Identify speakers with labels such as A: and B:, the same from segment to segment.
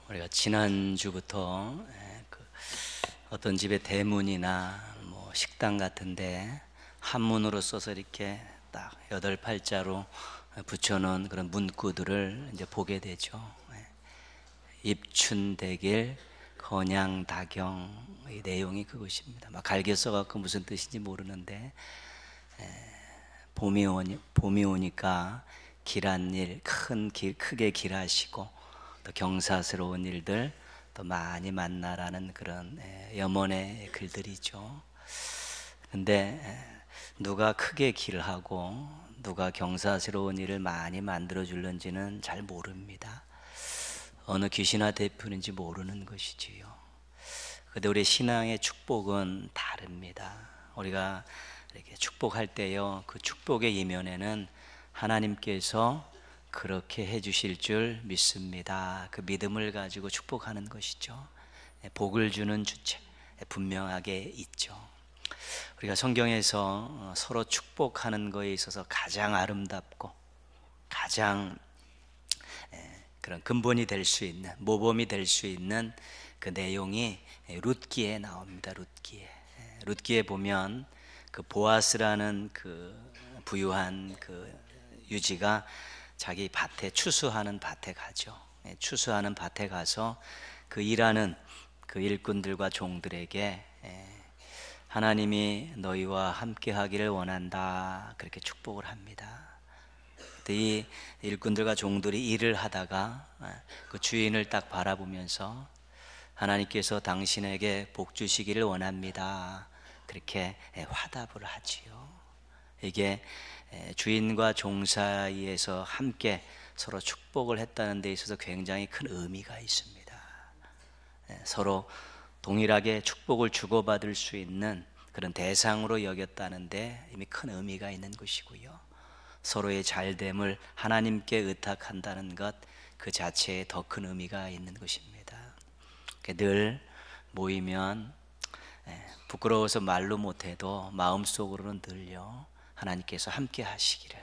A: 우리가 지난주부터 어떤 집의 대문이나 뭐 식당 같은데 한문으로 써서 이렇게 딱 8팔자로 붙여놓은 그런 문구들을 이제 보게 되죠. 입춘대길 건양다경, 이 내용이 그것입니다. 막 갈겨 써갖고 무슨 뜻인지 모르는데, 봄이 오니까 길한 일, 크게 길하시고 또 경사스러운 일들 또 많이 만나라는 그런 염원의 글들이죠. 근데 누가 크게 길하고 누가 경사스러운 일을 많이 만들어 줄는지는 잘 모릅니다. 어느 귀신화 대표인지 모르는 것이지요. 근데 우리 신앙의 축복은 다릅니다. 우리가 이렇게 축복할 때요, 그 축복의 이면에는 하나님께서 그렇게 해주실 줄 믿습니다. 그 믿음을 가지고 축복하는 것이죠. 복을 주는 주체 분명하게 있죠. 우리가 성경에서 서로 축복하는 것에 있어서 가장 아름답고 가장 그런 근본이 될 수 있는, 모범이 될 수 있는 그 내용이 룻기에 나옵니다. 룻기에 보면 그 보아스라는 그 부유한 그 유지가 자기 밭에 추수하는 밭에 가죠. 추수하는 밭에 가서 그 일하는 그 일꾼들과 종들에게 하나님이 너희와 함께 하기를 원한다, 그렇게 축복을 합니다. 이 일꾼들과 종들이 일을 하다가 그 주인을 딱 바라보면서 하나님께서 당신에게 복 주시기를 원합니다, 그렇게 화답을 하지요. 이게 주인과 종 사이에서 함께 서로 축복을 했다는 데 있어서 굉장히 큰 의미가 있습니다. 서로 동일하게 축복을 주고받을 수 있는 그런 대상으로 여겼다는데 이미 큰 의미가 있는 것이고요. 서로의 잘됨을 하나님께 의탁한다는 것, 그 자체에 더 큰 의미가 있는 것입니다. 늘 모이면 부끄러워서 말로 못해도 마음속으로는 늘요, 하나님께서 함께 하시기를,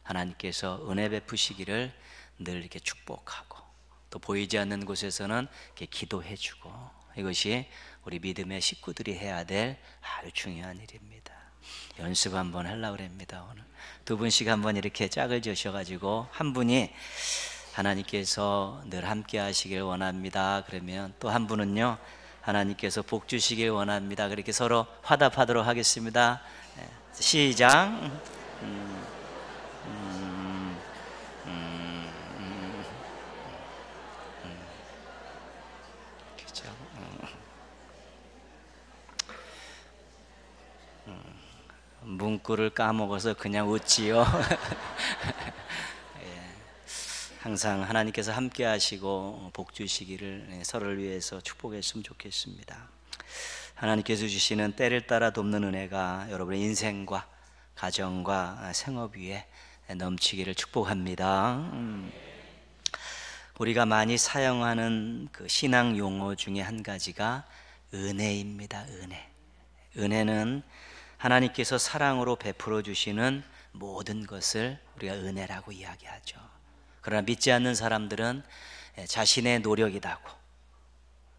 A: 하나님께서 은혜 베푸시기를 늘 이렇게 축복하고, 또 보이지 않는 곳에서는 이렇게 기도해주고, 이것이 우리 믿음의 식구들이 해야 될 아주 중요한 일입니다. 연습 한번 하려고 합니다. 오늘 두 분씩 한번 이렇게 짝을 지으셔가지고 한 분이 하나님께서 늘 함께 하시길 원합니다, 그러면 또 한 분은요, 하나님께서 복 주시길 원합니다, 그렇게 서로 화답하도록 하겠습니다. 시작. 그렇죠. 문구를 까먹어서 그냥 웃지요. 항상 하나님께서 함께 하시고 복 주시기를 서로를 위해서 축복했으면 좋겠습니다. 하나님께서 주시는 때를 따라 돕는 은혜가 여러분의 인생과 가정과 생업 위에 넘치기를 축복합니다. 우리가 많이 사용하는 그 신앙 용어 중에 한 가지가 은혜입니다. 은혜는 하나님께서 사랑으로 베풀어 주시는 모든 것을 우리가 은혜라고 이야기하죠. 그러나 믿지 않는 사람들은 자신의 노력이라고,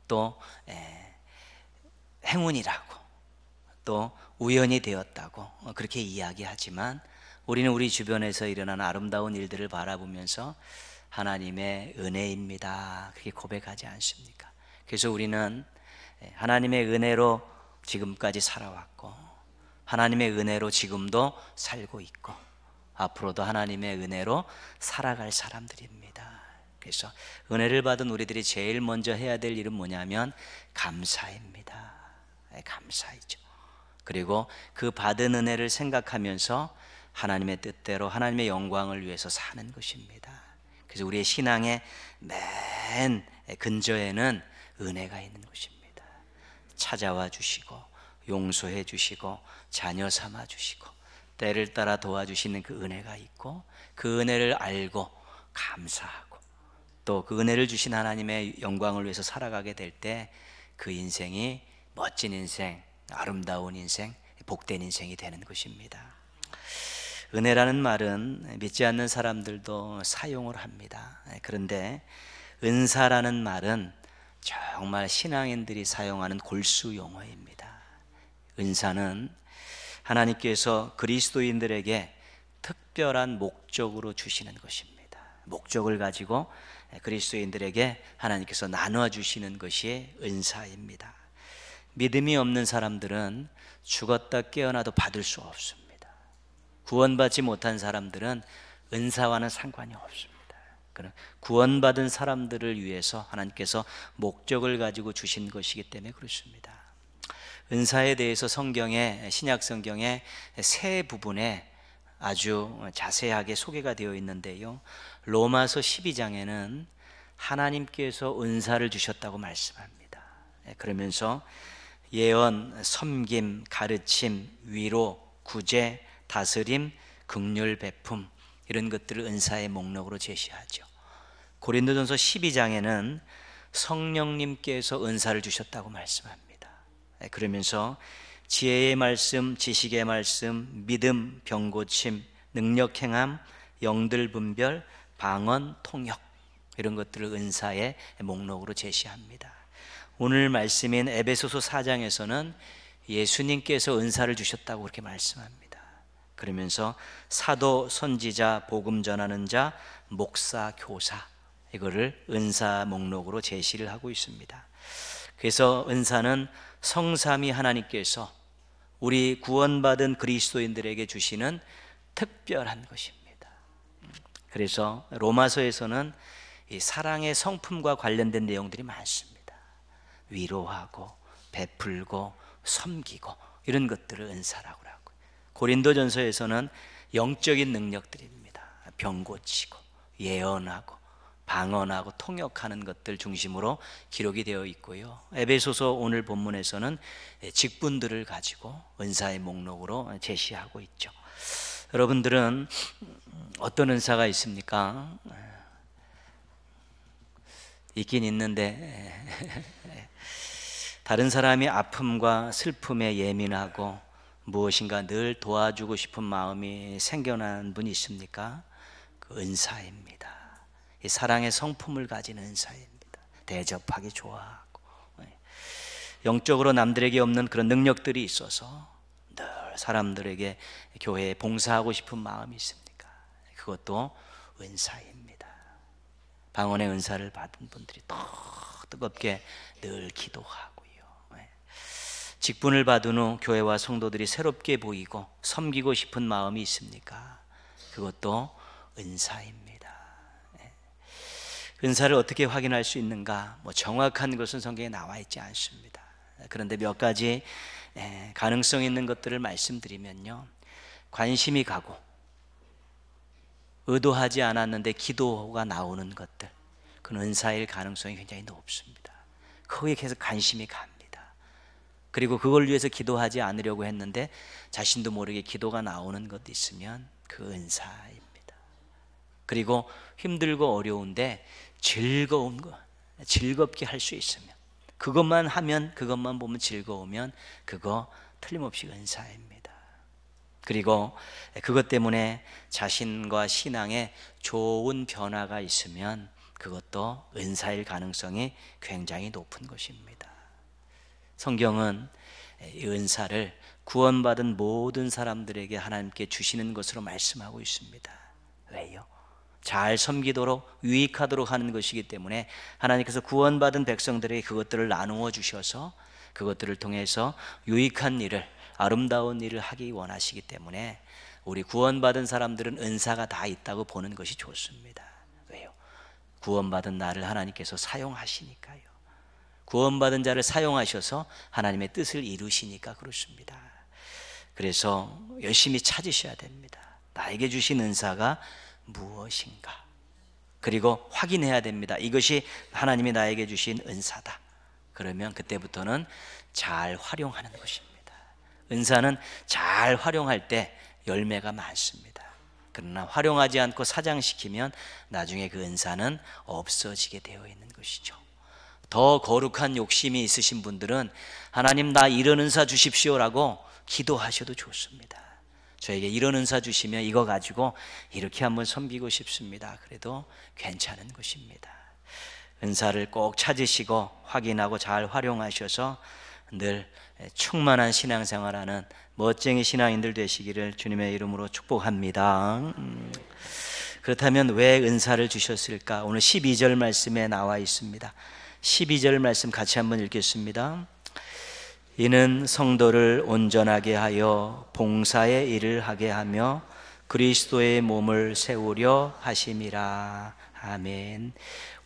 A: 또 행운이라고, 또 우연이 되었다고 그렇게 이야기하지만, 우리는 우리 주변에서 일어나는 아름다운 일들을 바라보면서 하나님의 은혜입니다, 그렇게 고백하지 않습니까? 그래서 우리는 하나님의 은혜로 지금까지 살아왔고, 하나님의 은혜로 지금도 살고 있고, 앞으로도 하나님의 은혜로 살아갈 사람들입니다. 그래서 은혜를 받은 우리들이 제일 먼저 해야 될 일은 뭐냐면 감사입니다. 감사이죠. 그리고 그 받은 은혜를 생각하면서 하나님의 뜻대로 하나님의 영광을 위해서 사는 것입니다. 그래서 우리의 신앙의 맨 근저에는 은혜가 있는 것입니다. 찾아와 주시고 용서해 주시고 자녀 삼아 주시고 때를 따라 도와주시는 그 은혜가 있고, 그 은혜를 알고 감사하고, 또 그 은혜를 주신 하나님의 영광을 위해서 살아가게 될 때 그 인생이 멋진 인생, 아름다운 인생, 복된 인생이 되는 것입니다. 은혜라는 말은 믿지 않는 사람들도 사용을 합니다. 그런데 은사라는 말은 정말 신앙인들이 사용하는 골수 용어입니다. 은사는 하나님께서 그리스도인들에게 특별한 목적으로 주시는 것입니다. 목적을 가지고 그리스도인들에게 하나님께서 나눠 주시는 것이 은사입니다. 믿음이 없는 사람들은 죽었다 깨어나도 받을 수 없습니다. 구원받지 못한 사람들은 은사와는 상관이 없습니다. 그런 구원받은 사람들을 위해서 하나님께서 목적을 가지고 주신 것이기 때문에 그렇습니다. 은사에 대해서 신약 성경에 세 부분에 아주 자세하게 소개가 되어 있는데요, 로마서 12장에는 하나님께서 은사를 주셨다고 말씀합니다. 그러면서 예언, 섬김, 가르침, 위로, 구제, 다스림, 긍휼, 베품, 이런 것들을 은사의 목록으로 제시하죠. 고린도전서 12장에는 성령님께서 은사를 주셨다고 말씀합니다. 그러면서 지혜의 말씀, 지식의 말씀, 믿음, 병고침, 능력 행함, 영들 분별, 방언, 통역, 이런 것들을 은사의 목록으로 제시합니다. 오늘 말씀인 에베소서 4장에서는 예수님께서 은사를 주셨다고 그렇게 말씀합니다. 그러면서 사도, 선지자, 복음 전하는 자, 목사, 교사, 이거를 은사 목록으로 제시를 하고 있습니다. 그래서 은사는 성삼위 하나님께서 우리 구원받은 그리스도인들에게 주시는 특별한 것입니다. 그래서 로마서에서는 이 사랑의 성품과 관련된 내용들이 많습니다. 위로하고 베풀고 섬기고 이런 것들을 은사라고 하고, 고린도전서에서는 영적인 능력들입니다. 병 고치고 예언하고 방언하고 통역하는 것들 중심으로 기록이 되어 있고요, 에베소서 오늘 본문에서는 직분들을 가지고 은사의 목록으로 제시하고 있죠. 여러분들은 어떤 은사가 있습니까? 있긴 있는데 다른 사람이 아픔과 슬픔에 예민하고 무엇인가 늘 도와주고 싶은 마음이 생겨난 분이 있습니까? 그 은사입니다. 이 사랑의 성품을 가진 은사입니다. 대접하기 좋아하고 영적으로 남들에게 없는 그런 능력들이 있어서 늘 사람들에게 교회에 봉사하고 싶은 마음이 있습니까? 그것도 은사입니다. 방언의 은사를 받은 분들이 더 뜨겁게 늘 기도하고요, 직분을 받은 후 교회와 성도들이 새롭게 보이고 섬기고 싶은 마음이 있습니까? 그것도 은사입니다. 은사를 어떻게 확인할 수 있는가? 정확한 것은 성경에 나와 있지 않습니다. 그런데 몇 가지 가능성 있는 것들을 말씀드리면요, 관심이 가고 의도하지 않았는데 기도가 나오는 것들, 그건 은사일 가능성이 굉장히 높습니다. 거기에 계속 관심이 갑니다. 그리고 그걸 위해서 기도하지 않으려고 했는데 자신도 모르게 기도가 나오는 것도 있으면 그 은사입니다. 그리고 힘들고 어려운데 즐거운 거, 즐겁게 할 수 있으면, 그것만 하면, 그것만 보면 즐거우면 그거 틀림없이 은사입니다. 그리고 그것 때문에 자신과 신앙에 좋은 변화가 있으면 그것도 은사일 가능성이 굉장히 높은 것입니다. 성경은 이 은사를 구원받은 모든 사람들에게 하나님께 주시는 것으로 말씀하고 있습니다. 왜요? 잘 섬기도록 유익하도록 하는 것이기 때문에 하나님께서 구원받은 백성들에게 그것들을 나누어 주셔서 그것들을 통해서 유익한 일을, 아름다운 일을 하기 원하시기 때문에 우리 구원받은 사람들은 은사가 다 있다고 보는 것이 좋습니다. 왜요? 구원받은 나를 하나님께서 사용하시니까요. 구원받은 자를 사용하셔서 하나님의 뜻을 이루시니까 그렇습니다. 그래서 열심히 찾으셔야 됩니다. 나에게 주신 은사가 무엇인가? 그리고 확인해야 됩니다. 이것이 하나님이 나에게 주신 은사다. 그러면 그때부터는 잘 활용하는 것입니다. 은사는 잘 활용할 때 열매가 많습니다. 그러나 활용하지 않고 사장시키면 나중에 그 은사는 없어지게 되어 있는 것이죠. 더 거룩한 욕심이 있으신 분들은 하나님 나 이런 은사 주십시오라고 기도하셔도 좋습니다. 저에게 이런 은사 주시면 이거 가지고 이렇게 한번 섬기고 싶습니다. 그래도 괜찮은 것입니다. 은사를 꼭 찾으시고 확인하고 잘 활용하셔서 늘 충만한 신앙생활하는 멋쟁이 신앙인들 되시기를 주님의 이름으로 축복합니다. 그렇다면 왜 은사를 주셨을까? 오늘 12절 말씀에 나와 있습니다. 12절 말씀 같이 한번 읽겠습니다. 이는 성도를 온전하게 하여 봉사의 일을 하게 하며 그리스도의 몸을 세우려 하심이라. 아멘.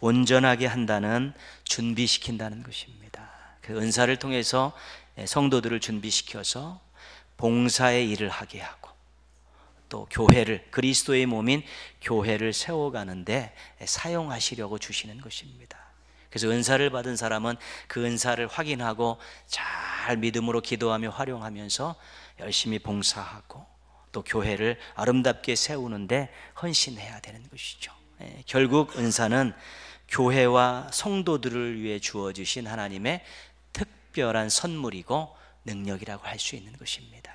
A: 온전하게 한다는 준비시킨다는 것입니다. 그 은사를 통해서 성도들을 준비시켜서 봉사의 일을 하게 하고 또 교회를, 그리스도의 몸인 교회를 세워가는데 사용하시려고 주시는 것입니다. 그래서 은사를 받은 사람은 그 은사를 확인하고 잘 믿음으로 기도하며 활용하면서 열심히 봉사하고 또 교회를 아름답게 세우는데 헌신해야 되는 것이죠. 결국 은사는 교회와 성도들을 위해 주어주신 하나님의 특별한 선물이고 능력이라고 할 수 있는 것입니다.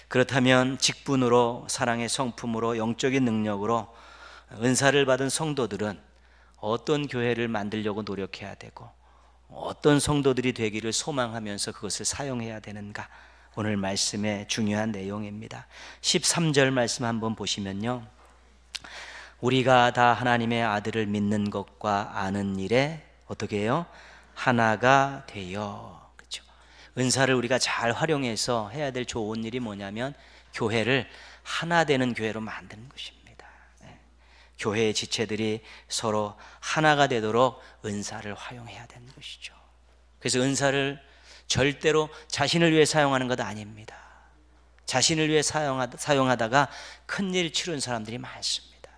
A: 그렇다면 직분으로, 사랑의 성품으로, 영적인 능력으로 은사를 받은 성도들은 어떤 교회를 만들려고 노력해야 되고 어떤 성도들이 되기를 소망하면서 그것을 사용해야 되는가? 오늘 말씀의 중요한 내용입니다. 13절 말씀 한번 보시면요, 우리가 다 하나님의 아들을 믿는 것과 아는 일에 어떻게 해요? 하나가 되어. 그렇죠? 은사를 우리가 잘 활용해서 해야 될 좋은 일이 뭐냐면 교회를 하나 되는 교회로 만드는 것입니다. 교회의 지체들이 서로 하나가 되도록 은사를 활용해야 되는 것이죠. 그래서 은사를 절대로 자신을 위해 사용하는 것 아닙니다. 자신을 위해 사용하다가 큰일 치른 사람들이 많습니다.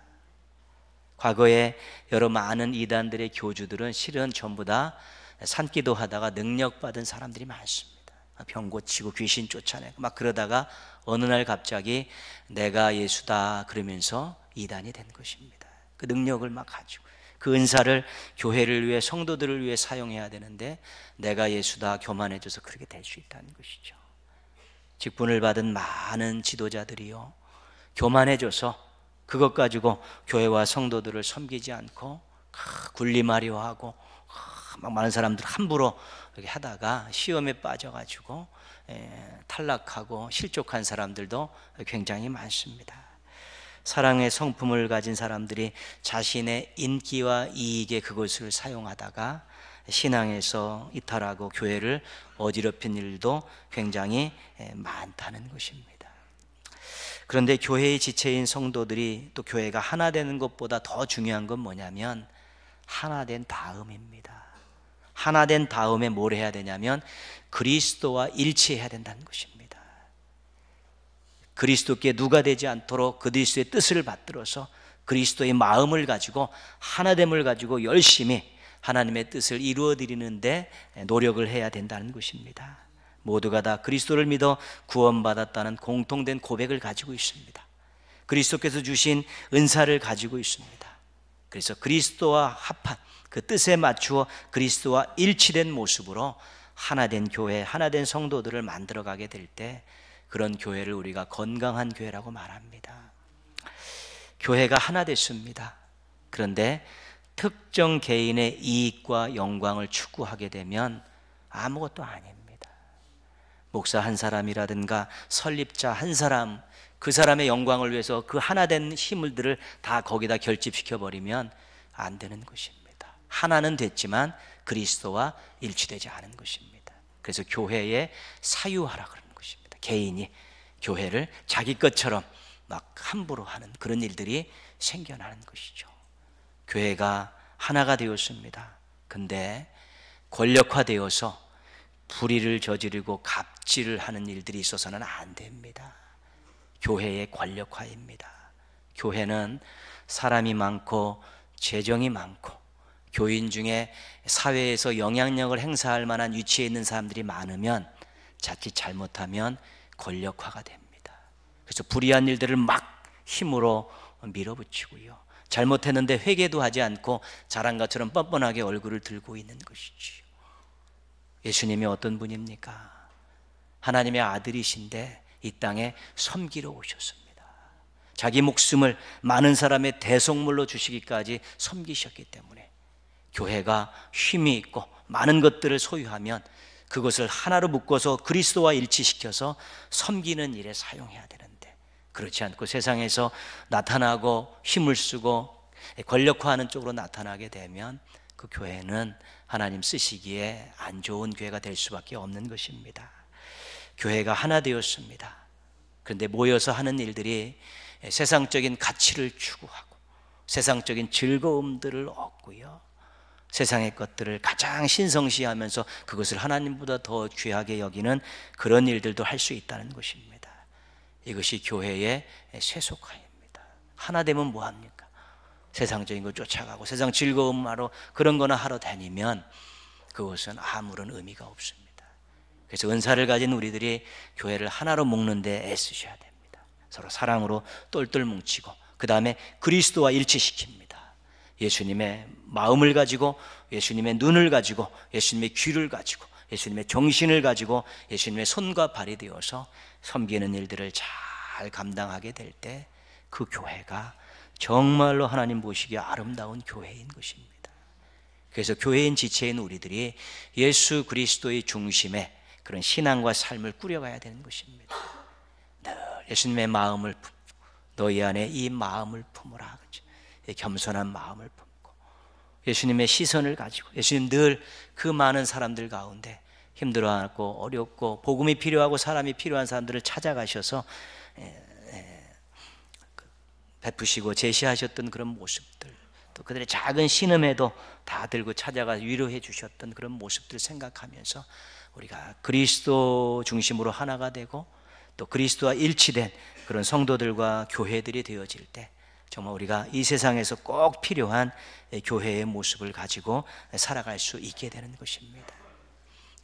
A: 과거에 여러 많은 이단들의 교주들은 실은 전부 다 산기도 하다가 능력받은 사람들이 많습니다. 병 고치고 귀신 쫓아내고 막 그러다가 어느 날 갑자기 내가 예수다 그러면서 이단이 된 것입니다. 그 능력을 막 가지고 그 은사를 교회를 위해, 성도들을 위해 사용해야 되는데 내가 예수다 교만해져서 그렇게 될 수 있다는 것이죠. 직분을 받은 많은 지도자들이요, 교만해져서 그것 가지고 교회와 성도들을 섬기지 않고 군림하려 하고 막 많은 사람들 함부로 이렇게 하다가 시험에 빠져가지고 탈락하고 실족한 사람들도 굉장히 많습니다. 사랑의 성품을 가진 사람들이 자신의 인기와 이익에 그것을 사용하다가 신앙에서 이탈하고 교회를 어지럽힌 일도 굉장히 많다는 것입니다. 그런데 교회의 지체인 성도들이 또 교회가 하나 되는 것보다 더 중요한 건 뭐냐면 하나 된 다음입니다. 하나 된 다음에 뭘 해야 되냐면 그리스도와 일치해야 된다는 것입니다. 그리스도께 누가 되지 않도록 그리스도의 뜻을 받들어서 그리스도의 마음을 가지고 하나됨을 가지고 열심히 하나님의 뜻을 이루어 드리는데 노력을 해야 된다는 것입니다. 모두가 다 그리스도를 믿어 구원받았다는 공통된 고백을 가지고 있습니다. 그리스도께서 주신 은사를 가지고 있습니다. 그래서 그리스도와 합한 그 뜻에 맞추어 그리스도와 일치된 모습으로 하나된 교회, 하나된 성도들을 만들어가게 될 때 그런 교회를 우리가 건강한 교회라고 말합니다. 교회가 하나 됐습니다. 그런데 특정 개인의 이익과 영광을 추구하게 되면 아무것도 아닙니다. 목사 한 사람이라든가 설립자 한 사람, 그 사람의 영광을 위해서 그 하나된 힘들을 다 거기다 결집시켜 버리면 안 되는 것입니다. 하나는 됐지만 그리스도와 일치되지 않은 것입니다. 그래서 교회에 사유하라 그러는 것입니다. 개인이 교회를 자기 것처럼 막 함부로 하는 그런 일들이 생겨나는 것이죠. 교회가 하나가 되었습니다. 근데 권력화되어서 불의를 저지르고 갑질을 하는 일들이 있어서는 안 됩니다. 교회의 권력화입니다. 교회는 사람이 많고 재정이 많고 교인 중에 사회에서 영향력을 행사할 만한 위치에 있는 사람들이 많으면 자칫 잘못하면 권력화가 됩니다. 그래서 불의한 일들을 막 힘으로 밀어붙이고요, 잘못했는데 회개도 하지 않고 잘한 것처럼 뻔뻔하게 얼굴을 들고 있는 것이지요. 예수님이 어떤 분입니까? 하나님의 아들이신데 이 땅에 섬기러 오셨습니다. 자기 목숨을 많은 사람의 대속물로 주시기까지 섬기셨기 때문에 교회가 힘이 있고 많은 것들을 소유하면 그것을 하나로 묶어서 그리스도와 일치시켜서 섬기는 일에 사용해야 되는데, 그렇지 않고 세상에서 나타나고 힘을 쓰고 권력화하는 쪽으로 나타나게 되면 그 교회는 하나님 쓰시기에 안 좋은 교회가 될 수밖에 없는 것입니다. 교회가 하나 되었습니다. 그런데 모여서 하는 일들이 세상적인 가치를 추구하고 세상적인 즐거움들을 얻고요, 세상의 것들을 가장 신성시하면서 그것을 하나님보다 더 귀하게 여기는 그런 일들도 할 수 있다는 것입니다. 이것이 교회의 세속화입니다. 하나 되면 뭐합니까? 세상적인 걸 쫓아가고 세상 즐거움하러 그런 거나 하러 다니면 그것은 아무런 의미가 없습니다. 그래서 은사를 가진 우리들이 교회를 하나로 묶는 데 애쓰셔야 됩니다. 서로 사랑으로 똘똘 뭉치고 그 다음에 그리스도와 일치시킵니다. 예수님의 마음을 가지고, 예수님의 눈을 가지고, 예수님의 귀를 가지고, 예수님의 정신을 가지고 예수님의 손과 발이 되어서 섬기는 일들을 잘 감당하게 될 때 그 교회가 정말로 하나님 보시기에 아름다운 교회인 것입니다. 그래서 교회인 지체인 우리들이 예수 그리스도의 중심에 그런 신앙과 삶을 꾸려가야 되는 것입니다. 늘 예수님의 마음을 품고 너희 안에 이 마음을 품으라, 그렇죠? 겸손한 마음을 품고 예수님의 시선을 가지고, 예수님 늘 그 많은 사람들 가운데 힘들어하고 어렵고 복음이 필요하고 사람이 필요한 사람들을 찾아가셔서 베푸시고 제시하셨던 그런 모습들, 또 그들의 작은 신음에도 다 들고 찾아가 위로해 주셨던 그런 모습들을 생각하면서 우리가 그리스도 중심으로 하나가 되고 또 그리스도와 일치된 그런 성도들과 교회들이 되어질 때 정말 우리가 이 세상에서 꼭 필요한 교회의 모습을 가지고 살아갈 수 있게 되는 것입니다.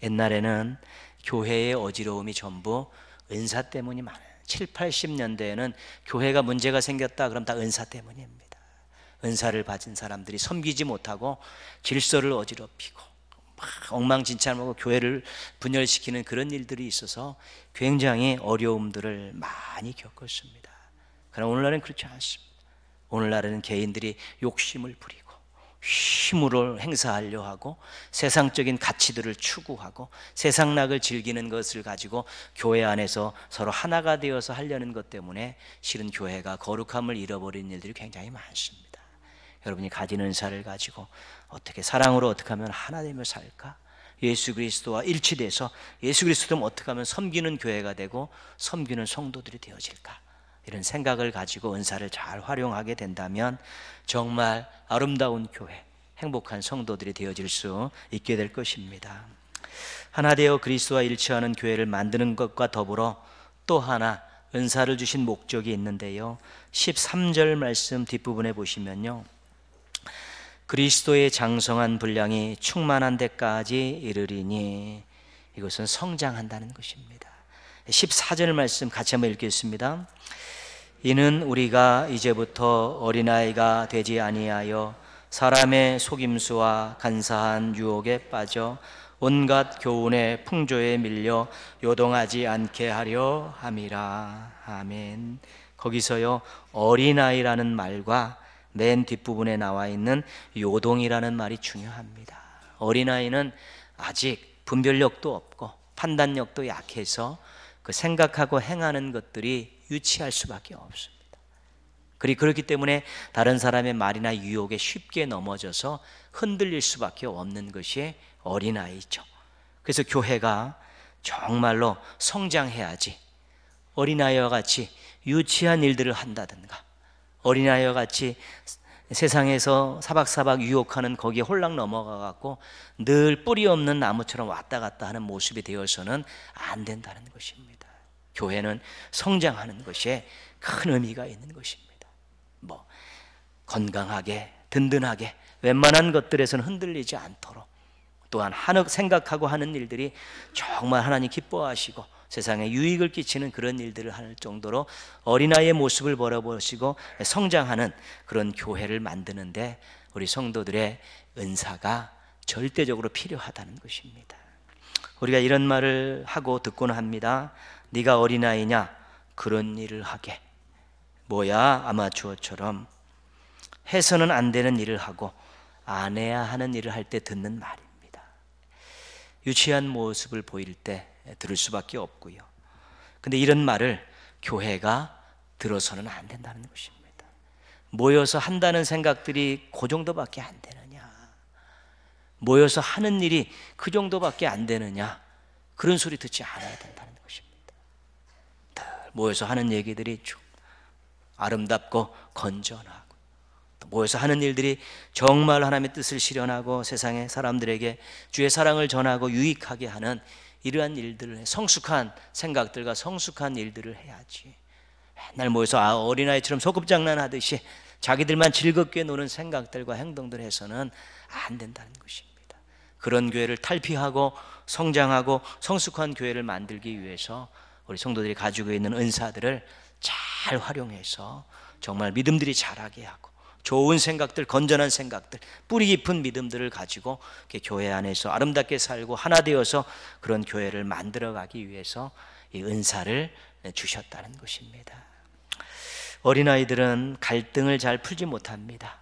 A: 옛날에는 교회의 어지러움이 전부 은사 때문이 많아요. 7, 80년대에는 교회가 문제가 생겼다 그럼 다 은사 때문입니다. 은사를 받은 사람들이 섬기지 못하고 질서를 어지럽히고 막 엉망진창하고 교회를 분열시키는 그런 일들이 있어서 굉장히 어려움들을 많이 겪었습니다. 그러나 오늘날은 그렇지 않습니다. 오늘날에는 개인들이 욕심을 부리고 힘으로 행사하려 하고 세상적인 가치들을 추구하고 세상락을 즐기는 것을 가지고 교회 안에서 서로 하나가 되어서 하려는 것 때문에 실은 교회가 거룩함을 잃어버리는 일들이 굉장히 많습니다. 여러분이 가진 은사를 가지고 어떻게 사랑으로 어떻게 하면 하나 되며 살까? 예수 그리스도와 일치돼서 예수 그리스도를 어떻게 하면 섬기는 교회가 되고 섬기는 성도들이 되어질까? 이런 생각을 가지고 은사를 잘 활용하게 된다면 정말 아름다운 교회, 행복한 성도들이 되어질 수 있게 될 것입니다. 하나 되어 그리스도와 일치하는 교회를 만드는 것과 더불어 또 하나 은사를 주신 목적이 있는데요, 13절 말씀 뒷부분에 보시면요, 그리스도의 장성한 분량이 충만한 데까지 이르리니, 이것은 성장한다는 것입니다. 14절 말씀 같이 한번 읽겠습니다. 이는 우리가 이제부터 어린아이가 되지 아니하여 사람의 속임수와 간사한 유혹에 빠져 온갖 교훈의 풍조에 밀려 요동하지 않게 하려 함이라. 아멘. 거기서요, 어린아이라는 말과 맨 뒷부분에 나와 있는 요동이라는 말이 중요합니다. 어린아이는 아직 분별력도 없고 판단력도 약해서 그 생각하고 행하는 것들이 유치할 수밖에 없습니다. 그렇기 때문에 다른 사람의 말이나 유혹에 쉽게 넘어져서 흔들릴 수밖에 없는 것이 어린아이죠. 그래서 교회가 정말로 성장해야지 어린아이와 같이 유치한 일들을 한다든가, 어린아이와 같이 세상에서 사박사박 유혹하는 거기에 홀랑 넘어가 갖고 늘 뿌리 없는 나무처럼 왔다 갔다 하는 모습이 되어서는 안 된다는 것입니다. 교회는 성장하는 것에 큰 의미가 있는 것입니다. 건강하게 든든하게 웬만한 것들에서는 흔들리지 않도록, 또한 생각하고 하는 일들이 정말 하나님 기뻐하시고 세상에 유익을 끼치는 그런 일들을 할 정도로 어린아이의 모습을 벌어보시고 성장하는 그런 교회를 만드는데 우리 성도들의 은사가 절대적으로 필요하다는 것입니다. 우리가 이런 말을 하고 듣곤 합니다. 네가 어린아이냐? 그런 일을 하게. 뭐야? 아마추어처럼 해서는 안 되는 일을 하고 안 해야 하는 일을 할 때 듣는 말입니다. 유치한 모습을 보일 때 들을 수밖에 없고요. 근데 이런 말을 교회가 들어서는 안 된다는 것입니다. 모여서 한다는 생각들이 그 정도밖에 안 되느냐, 모여서 하는 일이 그 정도밖에 안 되느냐, 그런 소리 듣지 않아야 된다는 것입니다. 모여서 하는 얘기들이 좀 아름답고 건전하고, 또 모여서 하는 일들이 정말 하나님의 뜻을 실현하고 세상의 사람들에게 주의 사랑을 전하고 유익하게 하는 이러한 일들을, 성숙한 생각들과 성숙한 일들을 해야지, 맨날 모여서 어린아이처럼 소꿉장난 하듯이 자기들만 즐겁게 노는 생각들과 행동들 해서는 안 된다는 것입니다. 그런 교회를 탈피하고 성장하고 성숙한 교회를 만들기 위해서 우리 성도들이 가지고 있는 은사들을 잘 활용해서 정말 믿음들이 자라게 하고 좋은 생각들, 건전한 생각들, 뿌리 깊은 믿음들을 가지고 교회 안에서 아름답게 살고 하나 되어서 그런 교회를 만들어가기 위해서 이 은사를 주셨다는 것입니다. 어린아이들은 갈등을 잘 풀지 못합니다.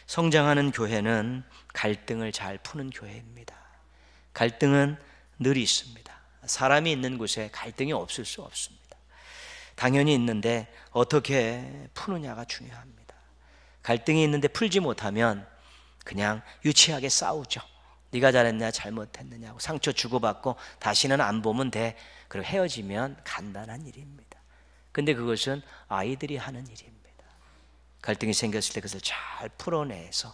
A: 성장하는 교회는 갈등을 잘 푸는 교회입니다. 갈등은 늘 있습니다. 사람이 있는 곳에 갈등이 없을 수 없습니다. 당연히 있는데 어떻게 푸느냐가 중요합니다. 갈등이 있는데 풀지 못하면 그냥 유치하게 싸우죠. 네가 잘했냐 잘못했느냐고 상처 주고받고 다시는 안 보면 돼. 그리고 헤어지면 간단한 일입니다. 근데 그것은 아이들이 하는 일입니다. 갈등이 생겼을 때 그것을 잘 풀어내서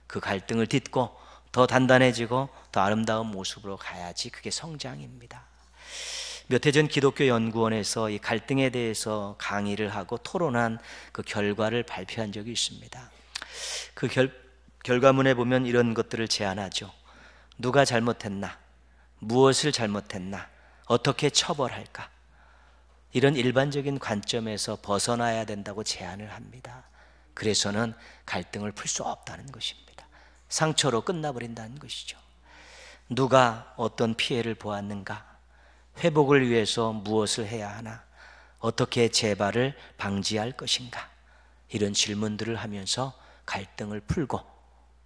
A: 그 갈등을 딛고 더 단단해지고 더 아름다운 모습으로 가야지 그게 성장입니다. 몇 해 전 기독교 연구원에서 이 갈등에 대해서 강의를 하고 토론한 그 결과를 발표한 적이 있습니다. 그 결과문에 보면 이런 것들을 제안하죠. 누가 잘못했나? 무엇을 잘못했나? 어떻게 처벌할까? 이런 일반적인 관점에서 벗어나야 된다고 제안을 합니다. 그래서는 갈등을 풀 수 없다는 것입니다. 상처로 끝나버린다는 것이죠. 누가 어떤 피해를 보았는가? 회복을 위해서 무엇을 해야 하나? 어떻게 재발을 방지할 것인가? 이런 질문들을 하면서 갈등을 풀고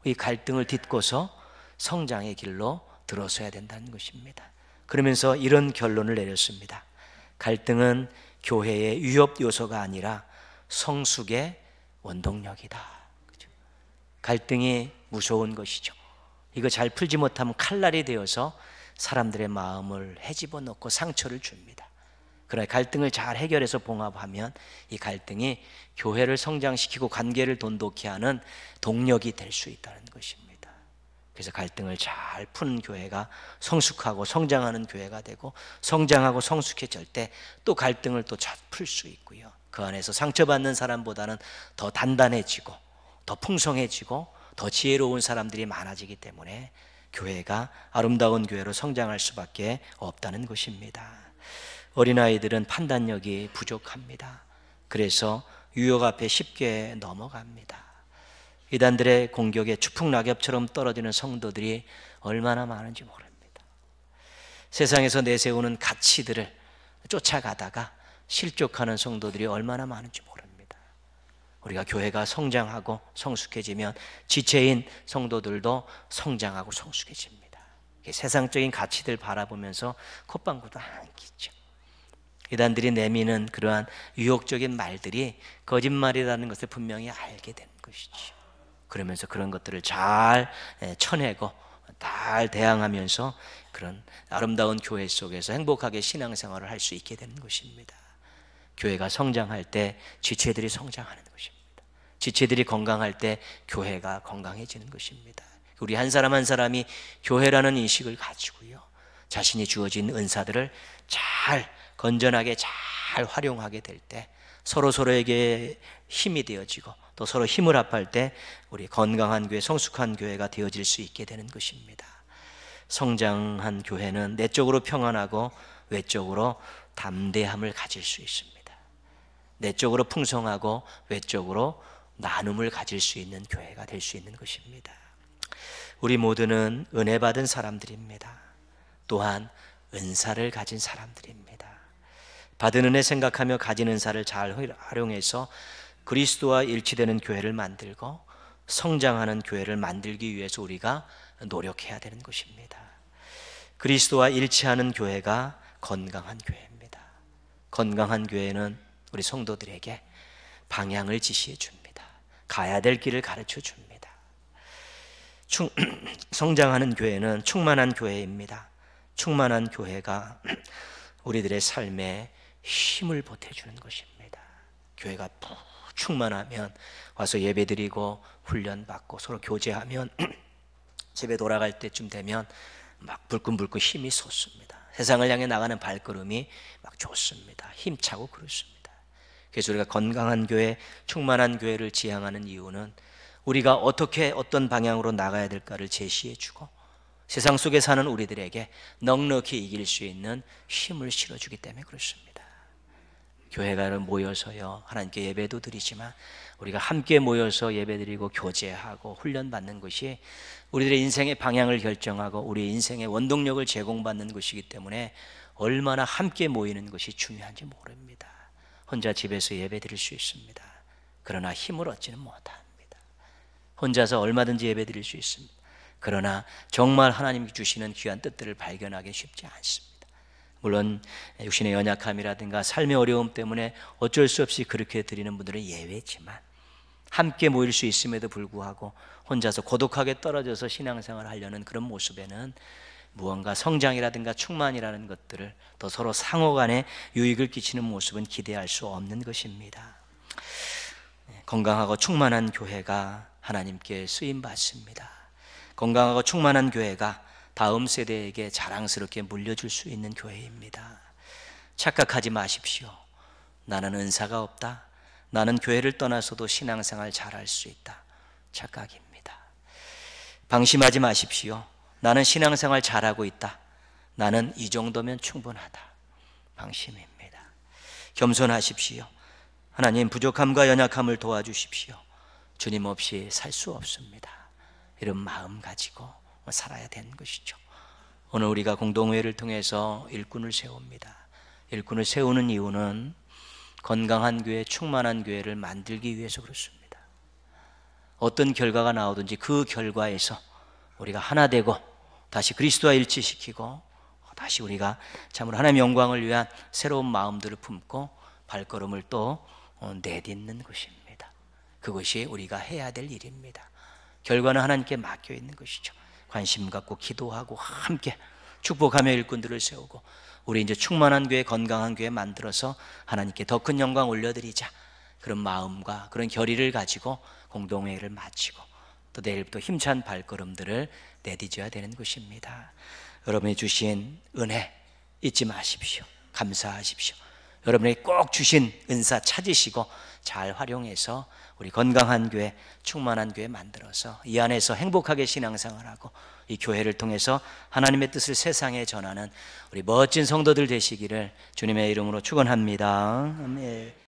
A: 이 갈등을 딛고서 성장의 길로 들어서야 된다는 것입니다. 그러면서 이런 결론을 내렸습니다. 갈등은 교회의 위협 요소가 아니라 성숙의 원동력이다. 그렇죠? 갈등이 무서운 것이죠. 이거 잘 풀지 못하면 칼날이 되어서 사람들의 마음을 헤집어 놓고 상처를 줍니다. 그러나 갈등을 잘 해결해서 봉합하면 이 갈등이 교회를 성장시키고 관계를 돈독히 하는 동력이 될 수 있다는 것입니다. 그래서 갈등을 잘 푸는 교회가 성숙하고 성장하는 교회가 되고, 성장하고 성숙해질 때 또 갈등을 또 잘 풀 수 있고요. 그 안에서 상처받는 사람보다는 더 단단해지고 더 풍성해지고 더 지혜로운 사람들이 많아지기 때문에 교회가 아름다운 교회로 성장할 수밖에 없다는 것입니다. 어린아이들은 판단력이 부족합니다. 그래서 유혹 앞에 쉽게 넘어갑니다. 이단들의 공격에 추풍낙엽처럼 떨어지는 성도들이 얼마나 많은지 모릅니다. 세상에서 내세우는 가치들을 쫓아가다가 실족하는 성도들이 얼마나 많은지 모릅니다. 우리가 교회가 성장하고 성숙해지면 지체인 성도들도 성장하고 성숙해집니다. 세상적인 가치들 바라보면서 콧방구도 안 끼죠. 이단들이 내미는 그러한 유혹적인 말들이 거짓말이라는 것을 분명히 알게 되는 것이죠. 그러면서 그런 것들을 잘 쳐내고 잘 대항하면서 그런 아름다운 교회 속에서 행복하게 신앙생활을 할 수 있게 되는 것입니다. 교회가 성장할 때 지체들이 성장하는 것입니다. 지체들이 건강할 때 교회가 건강해지는 것입니다. 우리 한 사람 한 사람이 교회라는 인식을 가지고요, 자신이 주어진 은사들을 잘 건전하게 잘 활용하게 될 때 서로에게 힘이 되어지고 또 서로 힘을 합할 때 우리 건강한 교회, 성숙한 교회가 되어질 수 있게 되는 것입니다. 성장한 교회는 내적으로 평안하고 외적으로 담대함을 가질 수 있습니다. 내적으로 풍성하고 외적으로 나눔을 가질 수 있는 교회가 될 수 있는 것입니다. 우리 모두는 은혜 받은 사람들입니다. 또한 은사를 가진 사람들입니다. 받은 은혜 생각하며 가진 은사를 잘 활용해서 그리스도와 일치되는 교회를 만들고 성장하는 교회를 만들기 위해서 우리가 노력해야 되는 것입니다. 그리스도와 일치하는 교회가 건강한 교회입니다. 건강한 교회는 우리 성도들에게 방향을 지시해 줍니다. 가야 될 길을 가르쳐 줍니다. 성장하는 교회는 충만한 교회입니다. 충만한 교회가 우리들의 삶에 힘을 보태주는 것입니다. 교회가 푹 충만하면 와서 예배드리고 훈련받고 서로 교제하면 집에 돌아갈 때쯤 되면 막 불끈불끈 힘이 솟습니다. 세상을 향해 나가는 발걸음이 막 좋습니다. 힘차고 그렇습니다. 그래서 우리가 건강한 교회, 충만한 교회를 지향하는 이유는 우리가 어떻게 어떤 방향으로 나가야 될까를 제시해주고 세상 속에 사는 우리들에게 넉넉히 이길 수 있는 힘을 실어주기 때문에 그렇습니다. 교회가 모여서요, 하나님께 예배도 드리지만 우리가 함께 모여서 예배드리고 교제하고 훈련받는 것이 우리들의 인생의 방향을 결정하고 우리 인생의 원동력을 제공받는 것이기 때문에 얼마나 함께 모이는 것이 중요한지 모릅니다. 혼자 집에서 예배드릴 수 있습니다. 그러나 힘을 얻지는 못합니다. 혼자서 얼마든지 예배드릴 수 있습니다. 그러나 정말 하나님이 주시는 귀한 뜻들을 발견하기 쉽지 않습니다. 물론 육신의 연약함이라든가 삶의 어려움 때문에 어쩔 수 없이 그렇게 드리는 분들은 예외지만 함께 모일 수 있음에도 불구하고 혼자서 고독하게 떨어져서 신앙생활을 하려는 그런 모습에는 무언가 성장이라든가 충만이라는 것들을 또 서로 상호간에 유익을 끼치는 모습은 기대할 수 없는 것입니다. 건강하고 충만한 교회가 하나님께 쓰임받습니다. 건강하고 충만한 교회가 다음 세대에게 자랑스럽게 물려줄 수 있는 교회입니다. 착각하지 마십시오. 나는 은사가 없다. 나는 교회를 떠나서도 신앙생활 잘할 수 있다. 착각입니다. 방심하지 마십시오. 나는 신앙생활 잘하고 있다. 나는 이 정도면 충분하다. 방심입니다. 겸손하십시오. 하나님, 부족함과 연약함을 도와주십시오. 주님 없이 살 수 없습니다. 이런 마음 가지고 살아야 되는 것이죠. 오늘 우리가 공동회를 통해서 일꾼을 세웁니다. 일꾼을 세우는 이유는 건강한 교회, 충만한 교회를 만들기 위해서 그렇습니다. 어떤 결과가 나오든지 그 결과에서 우리가 하나 되고 다시 그리스도와 일치시키고 다시 우리가 참으로 하나님의 영광을 위한 새로운 마음들을 품고 발걸음을 또 내딛는 것입니다. 그것이 우리가 해야 될 일입니다. 결과는 하나님께 맡겨 있는 것이죠. 관심 갖고 기도하고 함께 축복하며 일꾼들을 세우고 우리 이제 충만한 교회, 건강한 교회 만들어서 하나님께 더 큰 영광 올려드리자, 그런 마음과 그런 결의를 가지고 공동회의를 마치고 또 내일부터 힘찬 발걸음들을 내딛어야 되는 것입니다. 여러분이 주신 은혜 잊지 마십시오. 감사하십시오. 여러분에게 꼭 주신 은사 찾으시고 잘 활용해서 우리 건강한 교회, 충만한 교회 만들어서 이 안에서 행복하게 신앙생활하고 이 교회를 통해서 하나님의 뜻을 세상에 전하는 우리 멋진 성도들 되시기를 주님의 이름으로 축원합니다. 아멘.